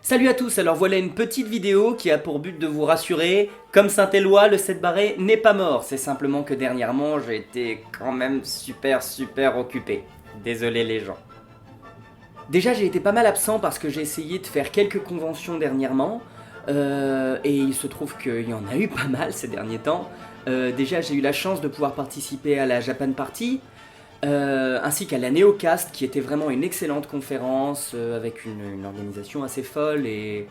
Salut à tous, alors voilà une petite vidéo qui a pour but de vous rassurer. Comme Saint-Éloi, le 7 barré n'est pas mort. C'est simplement que dernièrement, j'ai été quand même super occupé. Désolé les gens. Déjà, j'ai été pas mal absent parce que j'ai essayé de faire quelques conventions dernièrement. Et il se trouve qu'il y en a eu pas mal ces derniers temps. Déjà, j'ai eu la chance de pouvoir participer à la Japan Party. Ainsi qu'à la Neocast, qui était vraiment une excellente conférence avec une organisation assez folle et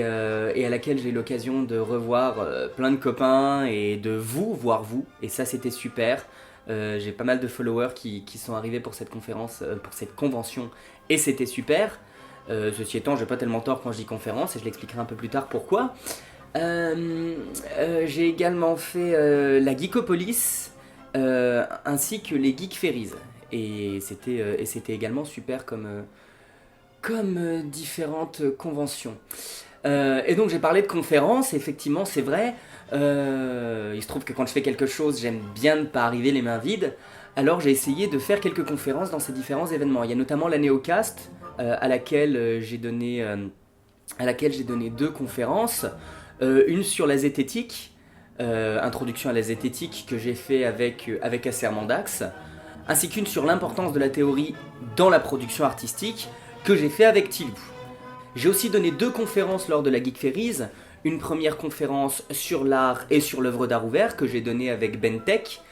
à laquelle j'ai eu l'occasion de revoir plein de copains et de vous voir vous, et ça c'était super. J'ai pas mal de followers qui sont arrivés pour cette conférence, pour cette convention, et c'était super. Ceci étant, j'ai pas tellement tort quand je dis conférence, et je l'expliquerai un peu plus tard pourquoi. J'ai également fait la Geekopolis, ainsi que les Geek Ferries. Et c'était également super comme différentes conventions. Et donc j'ai parlé de conférences, effectivement c'est vrai. Il se trouve que quand je fais quelque chose, j'aime bien ne pas arriver les mains vides. Alors j'ai essayé de faire quelques conférences dans ces différents événements. Il y a notamment la Neocast, à laquelle j'ai donné deux conférences. Une sur la zététique, introduction à la zététique que j'ai fait avec Acer Mandax, ainsi qu'une sur l'importance de la théorie dans la production artistique que j'ai fait avec Tilou. J'ai aussi donné deux conférences lors de la Geek Ferries, une première conférence sur l'art et sur l'œuvre d'art ouvert que j'ai donnée avec Bentech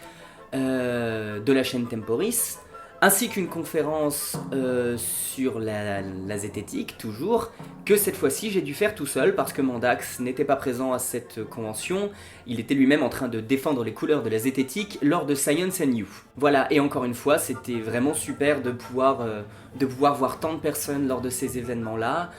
de la chaîne Temporis, ainsi qu'une conférence sur la zététique, toujours, que cette fois-ci j'ai dû faire tout seul parce que Mandax n'était pas présent à cette convention. Il était lui-même en train de défendre les couleurs de la zététique lors de Science and You. Voilà, et encore une fois, c'était vraiment super de pouvoir voir tant de personnes lors de ces événements-là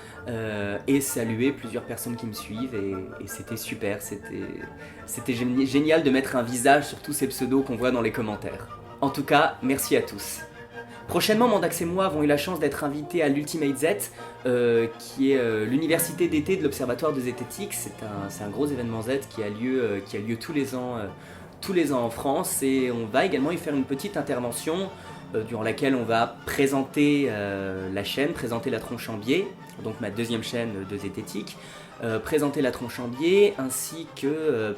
et saluer plusieurs personnes qui me suivent, et c'était super, c'était génial de mettre un visage sur tous ces pseudos qu'on voit dans les commentaires. En tout cas, merci à tous. Prochainement, Mandax et moi avons eu la chance d'être invités à l'Ultimate Z, qui est l'université d'été de l'Observatoire de zététique. C'est un gros événement Z qui a lieu tous les ans en France, et on va également y faire une petite intervention durant laquelle on va présenter la chaîne, présenter la tronche en biais, donc ma deuxième chaîne de zététique, présenter la tronche en biais, ainsi que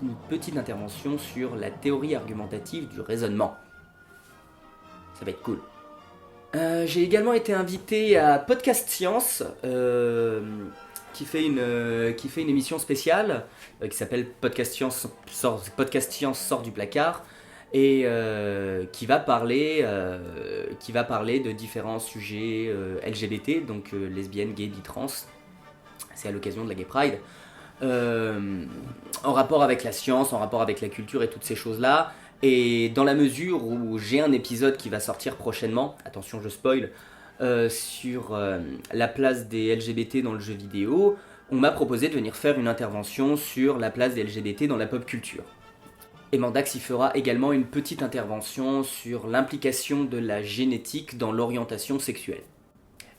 une petite intervention sur la théorie argumentative du raisonnement. Ça va être cool. J'ai également été invité à Podcast Science, qui fait une émission spéciale qui s'appelle Podcast Science sort du placard, et qui va parler de différents sujets LGBT, donc lesbiennes, gays, bi, trans. C'est à l'occasion de la Gay Pride. En rapport avec la science, en rapport avec la culture et toutes ces choses-là. Et dans la mesure où j'ai un épisode qui va sortir prochainement, attention je spoil, sur la place des LGBT dans le jeu vidéo, on m'a proposé de venir faire une intervention sur la place des LGBT dans la pop culture. Et Mandax y fera également une petite intervention sur l'implication de la génétique dans l'orientation sexuelle.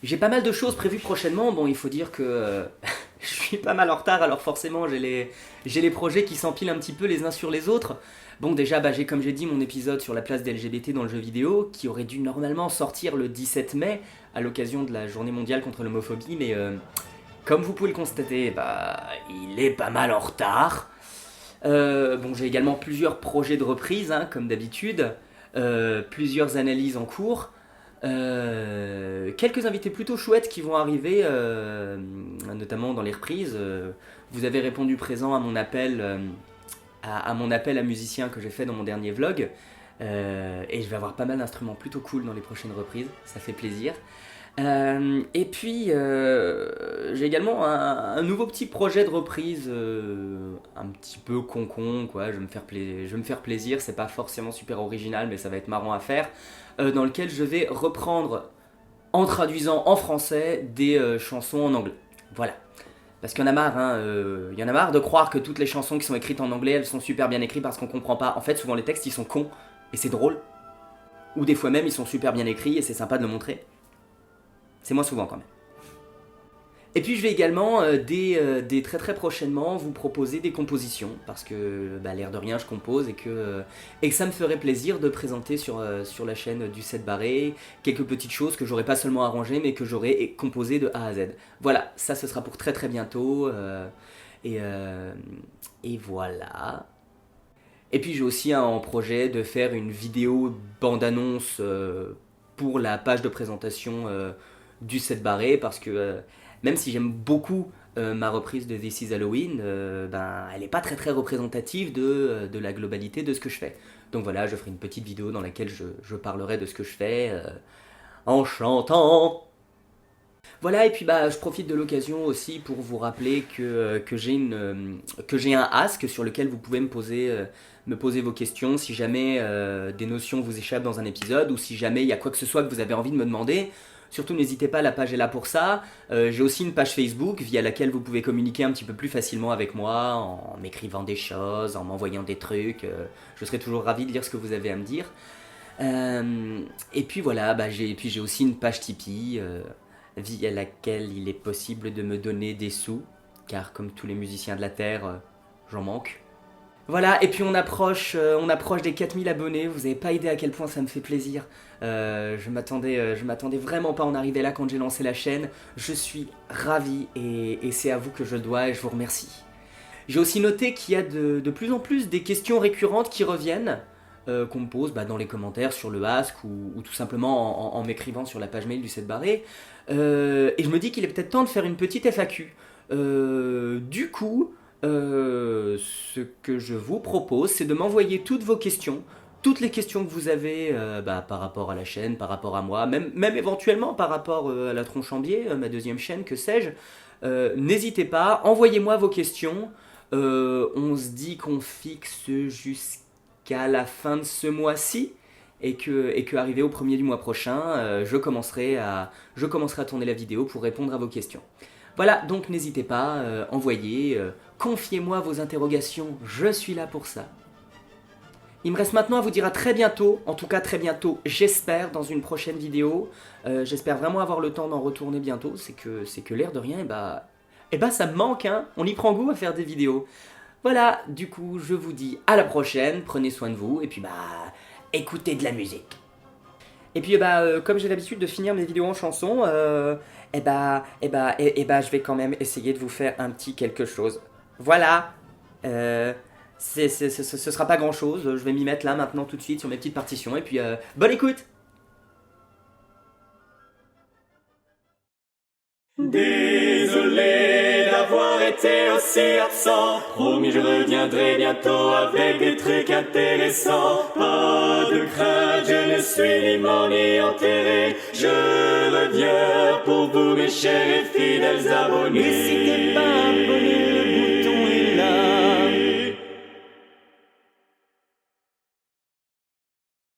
J'ai pas mal de choses prévues prochainement. Bon, il faut dire que je suis pas mal en retard, alors forcément j'ai les projets qui s'empilent un petit peu les uns sur les autres. Bon, déjà, j'ai comme j'ai dit mon épisode sur la place des LGBT dans le jeu vidéo, qui aurait dû normalement sortir le 17 mai, à l'occasion de la journée mondiale contre l'homophobie, mais comme vous pouvez le constater, il est pas mal en retard. Bon, j'ai également plusieurs projets de reprise, hein, comme d'habitude, plusieurs analyses en cours. Quelques invités plutôt chouettes qui vont arriver, notamment dans les reprises. Vous avez répondu présent à mon appel à musicien que j'ai fait dans mon dernier vlog, et je vais avoir pas mal d'instruments plutôt cool dans les prochaines reprises, ça fait plaisir. Et puis j'ai également un nouveau petit projet de reprise, un petit peu con quoi, je vais me faire plaisir, c'est pas forcément super original mais ça va être marrant à faire, dans lequel je vais reprendre en traduisant en français des chansons en anglais. Voilà. Parce qu'il y en a marre, il y en a marre de croire que toutes les chansons qui sont écrites en anglais, elles sont super bien écrites parce qu'on comprend pas. En fait, souvent les textes ils sont cons et c'est drôle. Ou des fois même ils sont super bien écrits et c'est sympa de le montrer. C'est moins souvent quand même. Et puis je vais également, dès très très prochainement, vous proposer des compositions, parce que l'air de rien je compose et que ça me ferait plaisir de présenter sur la chaîne du 7 barré quelques petites choses que j'aurais pas seulement arrangées, mais que j'aurais composées de A à Z. Voilà, ça ce sera pour très très bientôt, et, euh, et voilà. Et puis j'ai aussi un projet de faire une vidéo bande-annonce pour la page de présentation du 7 barré, parce que même si j'aime beaucoup ma reprise de This is Halloween, elle n'est pas très très représentative de la globalité de ce que je fais. Donc voilà, je ferai une petite vidéo dans laquelle je parlerai de ce que je fais en chantant. Voilà, et puis je profite de l'occasion aussi pour vous rappeler que j'ai un ask sur lequel vous pouvez me poser vos questions si jamais des notions vous échappent dans un épisode, ou si jamais il y a quoi que ce soit que vous avez envie de me demander. Surtout n'hésitez pas, la page est là pour ça. J'ai aussi une page Facebook via laquelle vous pouvez communiquer un petit peu plus facilement avec moi, en m'écrivant des choses, en m'envoyant des trucs. Je serai toujours ravi de lire ce que vous avez à me dire. Et puis voilà, j'ai aussi une page Tipeee via laquelle il est possible de me donner des sous, car comme tous les musiciens de la Terre, j'en manque. Voilà, et puis on approche des 4000 abonnés, vous n'avez pas idée à quel point ça me fait plaisir. Je m'attendais vraiment pas à en arriver là quand j'ai lancé la chaîne. Je suis ravi et c'est à vous que je le dois et je vous remercie. J'ai aussi noté qu'il y a de plus en plus des questions récurrentes qui reviennent, qu'on me pose dans les commentaires sur le Ask ou tout simplement en m'écrivant sur la page mail du 7 barré. Et je me dis qu'il est peut-être temps de faire une petite FAQ. Du coup, ce que je vous propose, c'est de m'envoyer toutes vos questions, toutes les questions que vous avez par rapport à la chaîne, par rapport à moi, même éventuellement par rapport à la Tronche en Biais, ma deuxième chaîne, que sais-je. N'hésitez pas, envoyez-moi vos questions. On se dit qu'on fixe jusqu'à la fin de ce mois-ci, et que arrivé au 1er du mois prochain, je commencerai à tourner la vidéo pour répondre à vos questions. Voilà, donc n'hésitez pas, envoyez, confiez-moi vos interrogations, je suis là pour ça. Il me reste maintenant à vous dire à très bientôt, en tout cas très bientôt, j'espère, dans une prochaine vidéo. J'espère vraiment avoir le temps d'en retourner bientôt, c'est que l'air de rien, ça me manque, hein, on y prend goût à faire des vidéos. Voilà, du coup, je vous dis à la prochaine, prenez soin de vous, et puis écoutez de la musique. Et puis comme j'ai l'habitude de finir mes vidéos en chanson, je vais quand même essayer de vous faire un petit quelque chose. Voilà, ce sera pas grand chose, je vais m'y mettre là maintenant tout de suite sur mes petites partitions, et puis bonne écoute. Désolé d'avoir été aussi absent. Promis, je reviendrai bientôt avec des trucs intéressants. Pas de crainte, je ne suis ni mort ni enterré. Je reviens pour vous, mes chers et fidèles abonnés.